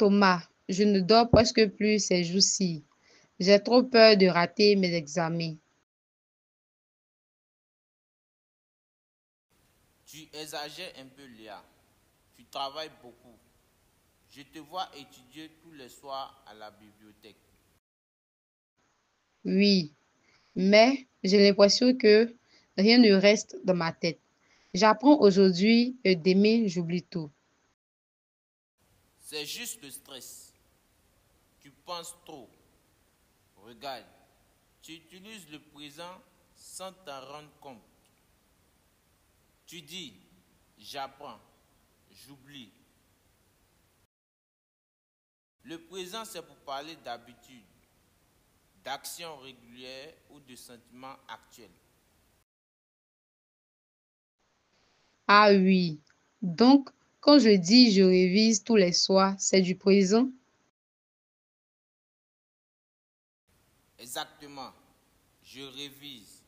Thomas, je ne dors presque plus ces jours-ci. J'ai trop peur de rater mes examens. Tu exagères un peu, Léa. Tu travailles beaucoup. Je te vois étudier tous les soirs à la bibliothèque. Oui, mais j'ai l'impression que rien ne reste dans ma tête. J'apprends aujourd'hui et demain, j'oublie tout. C'est juste le stress. Tu penses trop. Regarde, tu utilises le présent sans t'en rendre compte. Tu dis, j'apprends, j'oublie. Le présent, c'est pour parler d'habitude, d'actions régulières ou de sentiments actuels. Ah oui, donc quand je dis je révise tous les soirs, c'est du présent? Exactement. Je révise.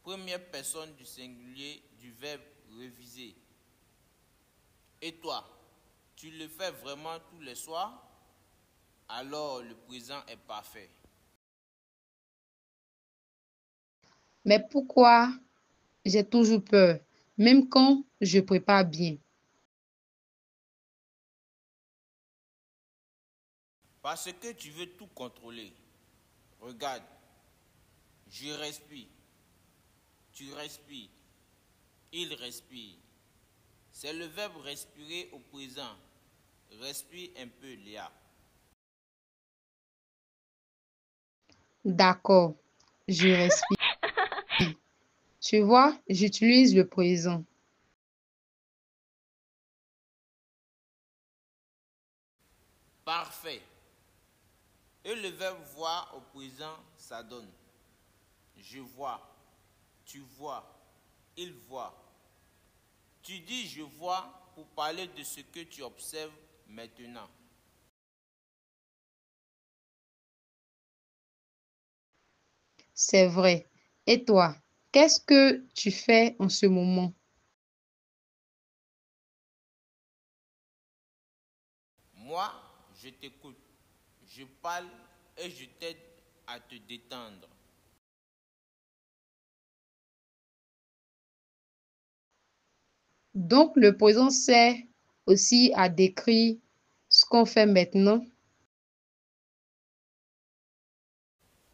Première personne du singulier du verbe réviser. Et toi, tu le fais vraiment tous les soirs? Alors le présent est parfait. Mais pourquoi j'ai toujours peur, même quand je prépare bien? Parce que tu veux tout contrôler. Regarde, je respire, tu respires, il respire. C'est le verbe respirer au présent. Respire un peu, Léa. D'accord, je respire. Tu vois, j'utilise le présent. Parfait. Et le verbe voir au présent, ça donne. Je vois, tu vois, il voit. Tu dis je vois pour parler de ce que tu observes maintenant. C'est vrai. Et toi, qu'est-ce que tu fais en ce moment? Moi, je t'écoute, je parle et je t'aide à te détendre. Donc, le présent sert aussi à décrire ce qu'on fait maintenant.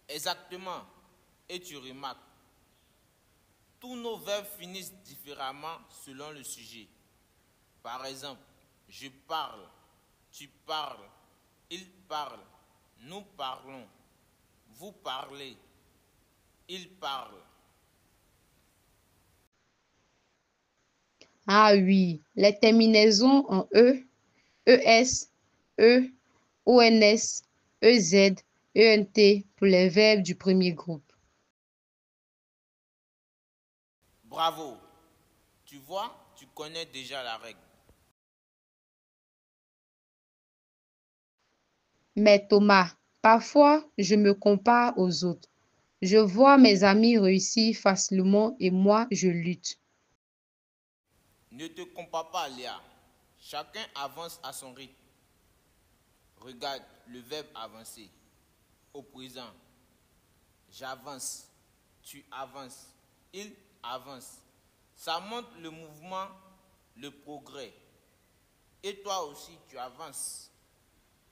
Exactement. Et tu remarques, tous nos verbes finissent différemment selon le sujet. Par exemple, je parle, tu parles, il parle, nous parlons, vous parlez, il parle. Ah oui, les terminaisons en E, ES, E, ONS, EZ, ENT pour les verbes du premier groupe. Bravo. Tu vois, tu connais déjà la règle. Mais Thomas, parfois, je me compare aux autres. Je vois mes amis réussir facilement et moi, je lutte. Ne te compare pas, Léa. Chacun avance à son rythme. Regarde le verbe avancer. Au présent, j'avance, tu avances, il avance. Ça montre le mouvement, le progrès. Et toi aussi, tu avances,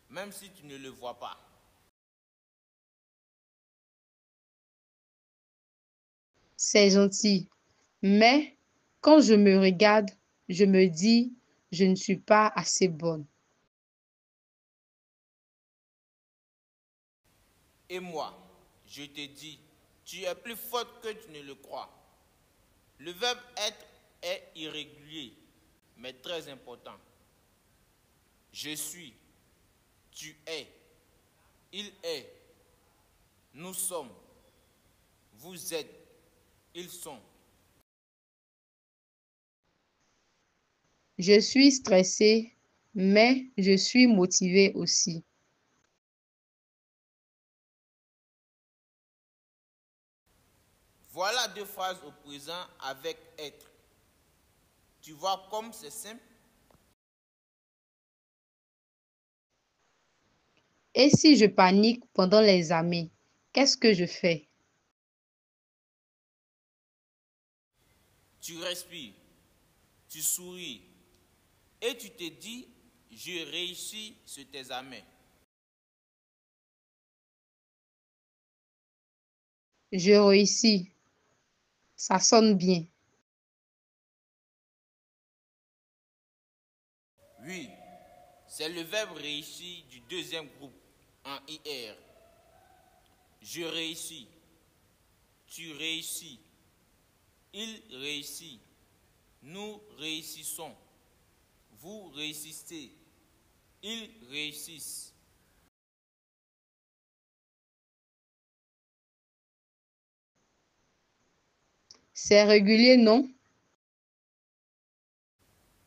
même si tu ne le vois pas. C'est gentil. Mais quand je me regarde, je me dis, je ne suis pas assez bonne. Et moi, je te dis, tu es plus forte que tu ne le crois. Le verbe être est irrégulier, mais très important. Je suis, tu es, il est, nous sommes, vous êtes, ils sont. Je suis stressée, mais je suis motivée aussi. Voilà deux phrases au présent avec être. Tu vois comme c'est simple? Et si je panique pendant l'examen, qu'est-ce que je fais? Tu respires, tu souris et tu te dis, je réussis cet examen. Je réussis. Ça sonne bien. Oui, c'est le verbe réussir du deuxième groupe en IR. Je réussis, tu réussis, il réussit, nous réussissons, vous réussissez, ils réussissent. C'est régulier, non?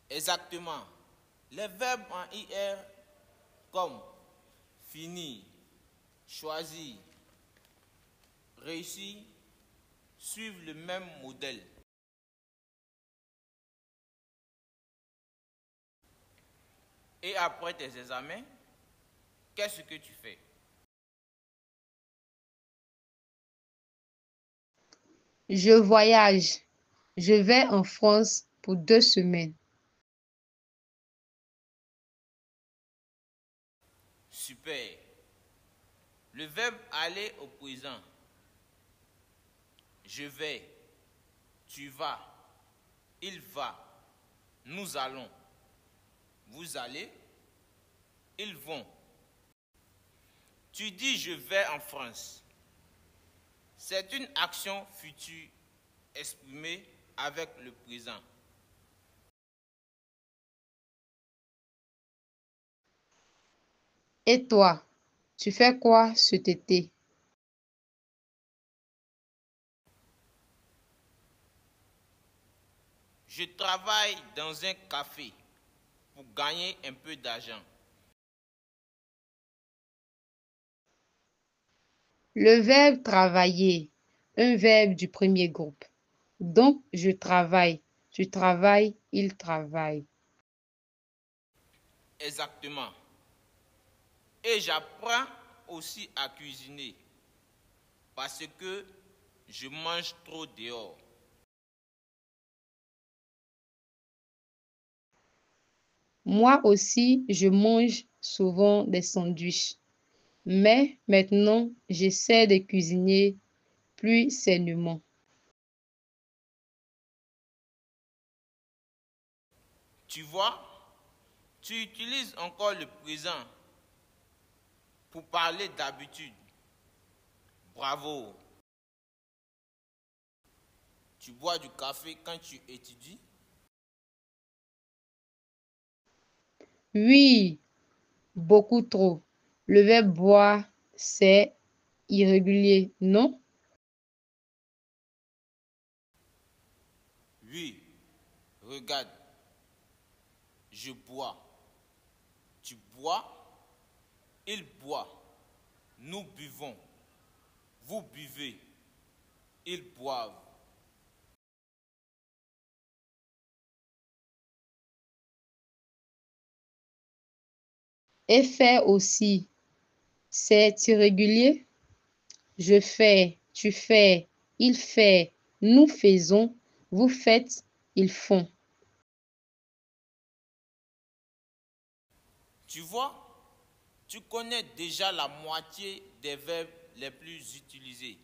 Exactement. Les verbes en IR comme finir, choisir, réussir suivent le même modèle. Et après tes examens, qu'est-ce que tu fais? Je voyage. Je vais en France pour 2 semaines. Super. Le verbe aller au présent. Je vais, tu vas, il va, nous allons, vous allez, ils vont. Tu dis je vais en France. C'est une action future exprimée avec le présent. Et toi, tu fais quoi cet été? Je travaille dans un café pour gagner un peu d'argent. Le verbe travailler, un verbe du premier groupe. Donc, je travaille. Tu travailles, il travaille. Exactement. Et j'apprends aussi à cuisiner parce que je mange trop dehors. Moi aussi, je mange souvent des sandwichs. Mais maintenant, j'essaie de cuisiner plus sainement. Tu vois, tu utilises encore le présent pour parler d'habitude. Bravo. Tu bois du café quand tu étudies? Oui, beaucoup trop. Le verbe boire, c'est irrégulier, non? Oui. Regarde, je bois. Tu bois, il boit. Nous buvons. Vous buvez. Ils boivent. Et faire aussi, c'est irrégulier. Je fais, tu fais, il fait, nous faisons, vous faites, ils font. Tu vois, tu connais déjà la moitié des verbes les plus utilisés.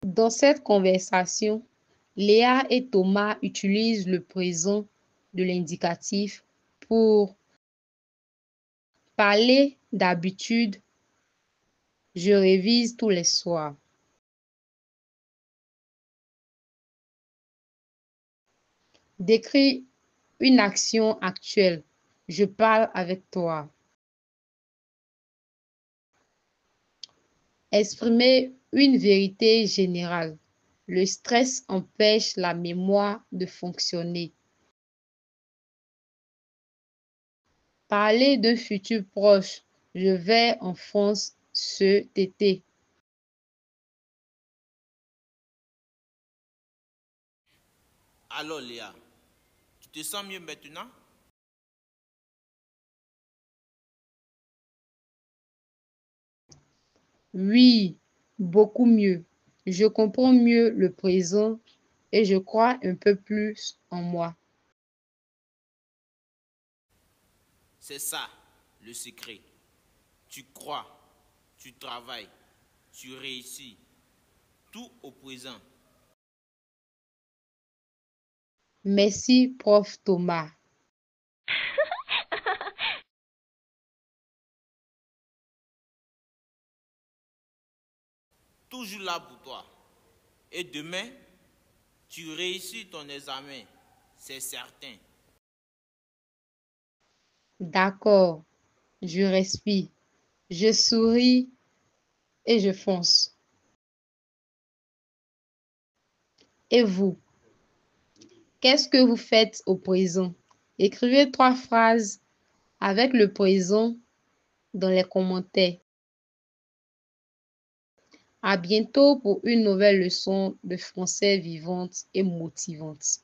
Dans cette conversation, Léa et Thomas utilisent le présent de l'indicatif pour parler d'habitude. Je révise tous les soirs. Décris une action actuelle. Je parle avec toi. Exprimer une vérité générale. Le stress empêche la mémoire de fonctionner. Parler d'un futur proche. Je vais en France cet été. Alors Léa, tu te sens mieux maintenant? Oui, beaucoup mieux. Je comprends mieux le présent et je crois un peu plus en moi. C'est ça le secret. Tu crois, tu travailles, tu réussis, tout au présent. Merci, prof Thomas. Toujours là pour toi. Et demain, tu réussis ton examen, c'est certain. D'accord, je respire, je souris et je fonce. Et vous, qu'est-ce que vous faites au présent? Écrivez 3 phrases avec le présent dans les commentaires. À bientôt pour une nouvelle leçon de français vivante et motivante.